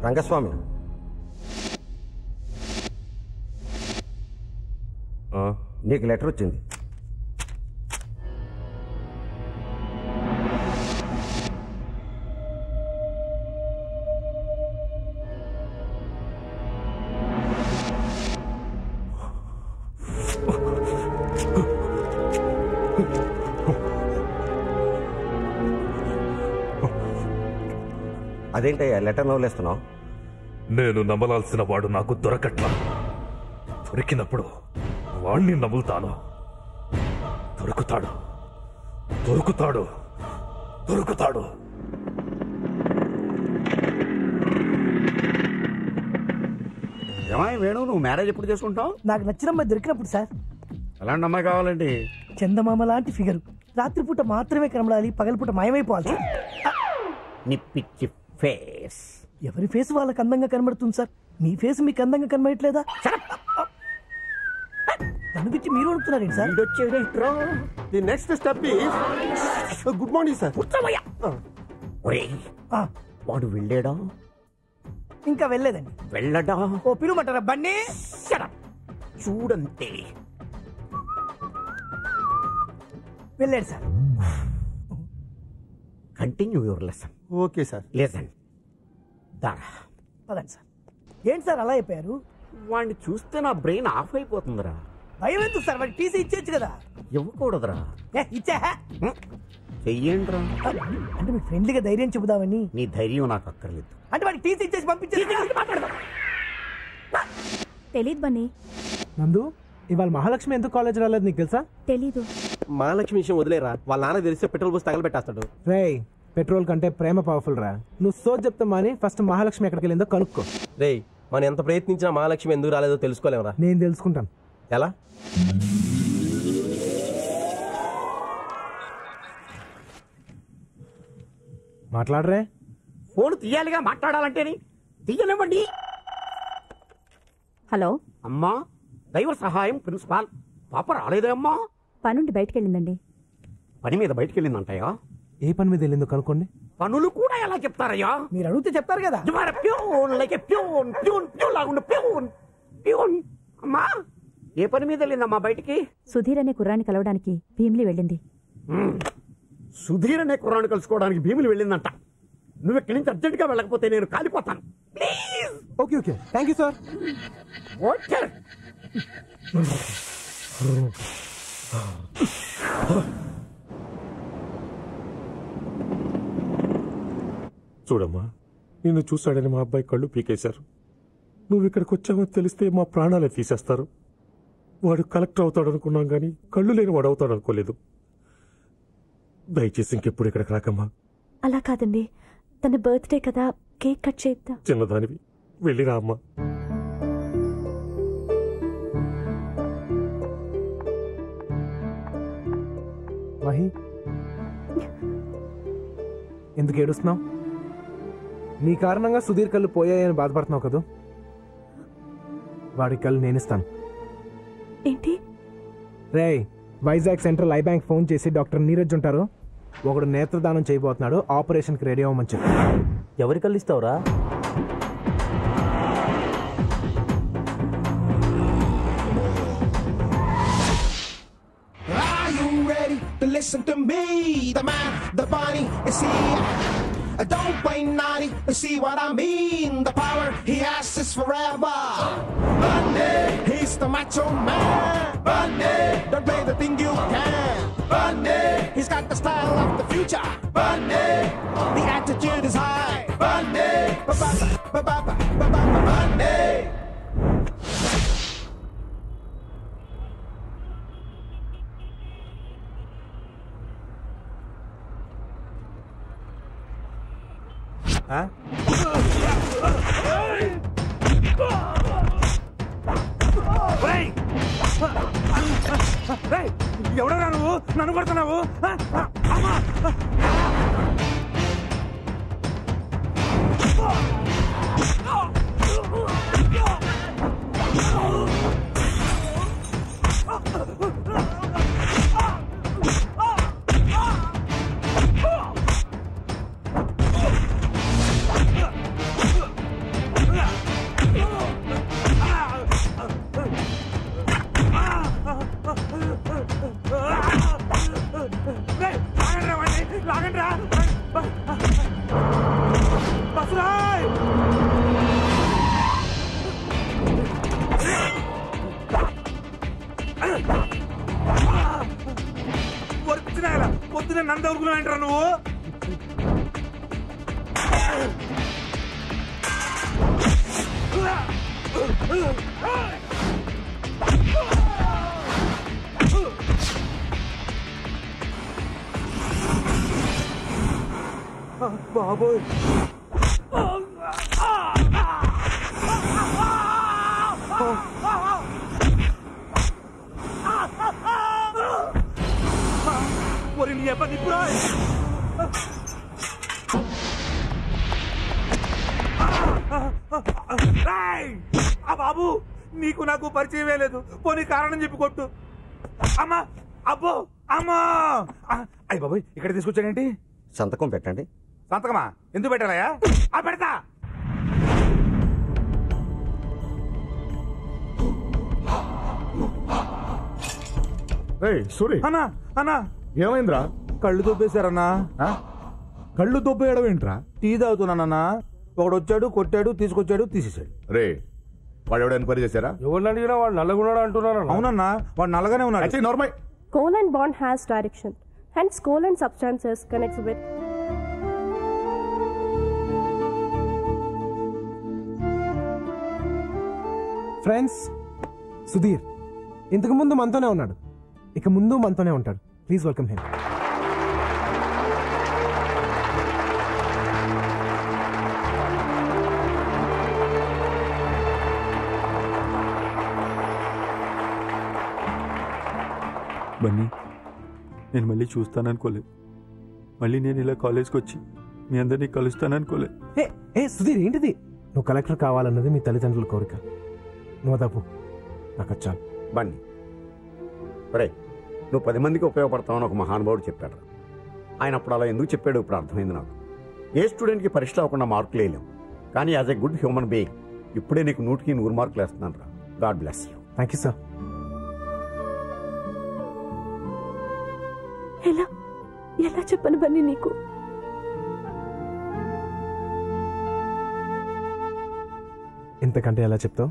రంగస్వామి, నీకు లెటర్ వచ్చింది. అదేంటయ్యా లెటర్ నవ్వులేస్తున్నావు? నేను నమ్మలాల్సిన వాడు నాకు దొరకట్లా. దొరికినప్పుడు వాణ్ణి నమ్ముతాను. దొరుకుతాడు దొరుకుతాడు దొరుకుతాడు. ఏమాయి వేణు, నువ్వు మ్యారేజ్ ఎప్పుడు చేసుకుంటావు? నాకు నచ్చిన అమ్మాయి దొరికినప్పుడు సార్. ఎలాంటి అమ్మాయి కావాలండి? చందమామ లాంటి ఫిగర్, రాత్రిపూట మాత్రమే కనబడాలి, పగలపూట మాయమైపోవాలి. నిప్పిచ్చి ఫేస్. ఎవరి ఫేస్ వాళ్ళకి అందంగా కనబడుతుంది సార్. మీ ఫేస్ మీకు అందంగా కనబడట్లేదా? దాని గురించి మీరు అడుగుతున్నారేంటి sir? The next step is good morning sir. వాడు వెళ్ళాడా? ఇంకా వెళ్ళలేదండి. వెళ్ళడా? ఓ పిలువమంటారా బండి? చూడంతే. వెళ్ళాడు sir. Continue your lesson. Okay sir. Lesson. పదండి సార్. ఏంటి సార్ అలా అయిపోయారు? వాడిని చూస్తే నా బ్రెయిన్ ఆఫ్ అయిపోతుందిరా. భయం ఎందుకు సార్? వాడికి టీసీ ఇచ్చేచ్చు కదా. ఇవ్వకూడదురా. ఇచ్చా చెయ్యండిరా. అంటే మీకు ఫ్రెండ్లీగా ధైర్యం చెబుదామని. నీ ధైర్యం నాకు అక్కర్లేదు. అంటే వాడికి టీసీ ఇచ్చేసి పంపించేది. తెలీదు బన్నీ. నందు, ఇవాళ మహాలక్ష్మి ఎందుకు కాలేజ్ రాలేదు నీకు తెలుసా? తెలీదు. మహాలక్ష్మి విషయం వదిలేరా, వాళ్ళ నాన్న తెలిస్తే పెట్రోల్ పోసి తగలబెట్టేస్తాడు. రేయ్, పెట్రోల్ కంటే ప్రేమ పవర్ఫుల్ రా. నువ్వు సోచ్ చెప్తా మాని ఫస్ట్ మహాలక్ష్మి ఎక్కడికి వెళ్ళిందో కనుక్కో. రేయ్, మనం ఎంత ప్రయత్నించినా మహాలక్ష్మి ఎందుకు రాలేదో తెలుసుకోలేమరా. నేను తెలుసుకుంటాను. ఎలా? మాట్లాడరే. ఫోన్ తీయాలిగా, మాట్లాడాలంటేని. తీయనివ్వండి. హలో అమ్మా, దైవ సహాయం ప్రిన్సిపాల్. పాప రాలేదే అమ్మా? పనుండి బయటకెళ్ళిందండి. పని మీద బయటకెళ్ళిందంటయ్యా. ఏ పని మీద వెళ్ళిందో కనుక్కోండి. పనులు కూడా ఎలా చెప్తారయ్యా? మీరు అడిగితే చెప్తారు కదా. అమ్మా, ఏ పని మీద వెళ్ళిందమ్మా బయటికి? సుధీర్ అనే కుర్రాన్ని కలవడానికి భీమిలి వెళ్ళింది. సుధీర్ అనే కుర్రాన్ని కలుసుకోవడానికి భీములు వెళ్ళిందంట. నువ్వు ఇక్కడి నుంచి అర్జెంట్ గా వెళ్ళకపోతే నేను కాలిపోతాను. Please. Okay okay, thank you sir. Okay. చూడమ్మా, నిన్ను చూశాడని మా అబ్బాయి కళ్ళు పీకేశారు. నువ్వు ఇక్కడికి వచ్చావని తెలిస్తే మా ప్రాణాలే తీసేస్తారు. వాడు కలెక్టర్ అవుతాడు అనుకున్నాం కానీ కళ్ళు లేని వాడు అవుతాడు అనుకోలేదు. దయచేసి ఇంకెప్పుడు ఇక్కడికి రాకమ్మా. అలా కాదండి, తన బర్త్డే కదా, కేక్ కట్ చేద్దాం. చిన్నదానివి, వెళ్ళిరా అమ్మా. మహి, ఎందుకు ఏడుస్తున్నావు? నీ కారణంగా సుధీర్ కళ్ళు పోయాయని బాధపడుతున్నావు కదా. వాడి కళ్ళు నేనిస్తాను. ఏంటి? రేయ్, Vizag central I bank phone చేసి డాక్టర్ నీరజ్ ఉంటారు, ఒకడు నేత్రదానం చేయబోతున్నాడు, ఆపరేషన్కి రెడీ అవ్వమని చెప్పు. ఎవరి కళ్ళు ఇస్తావురా? Listen to me, the man, the bunny, is here. Don't play naughty, see what I mean. The power he has is forever. Bunny, he's the macho man. Bunny, don't play the thing you can. Bunny, he's got the style of the future. Bunny, the attitude is high. Bunny, Bunny. ఎవడరా నువ్వు? నన్ను కొడుతున్నావు? పొద్దునే నన్ను ఊరుకున్నాంటారా నువ్వు? బాబోయ్, ఒరి నీ అబ్బా నిప్పురా. బాబు నీకు నాకు పరిచయమే లేదు, పోనీ కారణం చెప్పి కొట్టు. అమ్మా, అబ్బో, అమ్మా. అయ్య బాబోయ్, ఇక్కడ తీసుకొచ్చాడేంటి? సంతకం పెట్టండి. సంతకమా? ఎందుకు పెట్టాలయ్యా? పెడతా. సూరి అన్నా అన్నా, ఏమైందిరా? కళ్ళు దొబ్బేశారన్నా. కళ్ళు దొబ్బేయడం ఏంట్రా? టీ తాగుతున్నానన్నా. ఒకడు వచ్చాడు, కొట్టాడు, తీసుకొచ్చాడు, తీసేశాడు. రే, వాడు ఎవడ ఎంక్వైరీ చేశారా? ఎవరిని అడిగినా వాడు నల్లగున్నాడు అంటున్నారు. అవునన్నా, వాడు నల్లగానే ఉన్నాడు. Normal. Covalent bond has direction. Hence, covalent substances connects with friends. Sudheer ఇంతకు ముందు మనతోనే ఉన్నాడు, ఇక ముందు మనతోనే ఉంటాడు. Please welcome him. బన్నీ, నేను మళ్ళీ చూస్తాననుకోలేదు. మళ్ళీ నేను ఇలా కాలేజ్కి వచ్చి మీ అందరినీ కలుస్తాననుకోలేదు. ఏ సుధీర్, ఏంటిది? నువ్వు కలెక్టర్ కావాలన్నది మీ తల్లిదండ్రుల కోరిక. నువ్వు తప్పు, నాకు చాలు. బండి రే, నువ్వు 10 మందికి ఉపయోగపడతావని ఒక మహానుభావుడు చెప్పాడు. ఆయన అప్పుడు అలా ఎందుకు చెప్పాడు ఇప్పుడు అర్థమైంది నాకు. ఏ స్టూడెంట్కి పరీక్ష అవ్వకుండా మార్కులు వేయలేం, కానీ as a good human being ఇప్పుడే నీకు 100కి 100 మార్కులు వేస్తున్నాను రా. God bless you. Thank you sir. ఎలా ఎలా చెప్పను బన్నీ నీకు? ఇంతకంటే ఎలా చెప్తావు?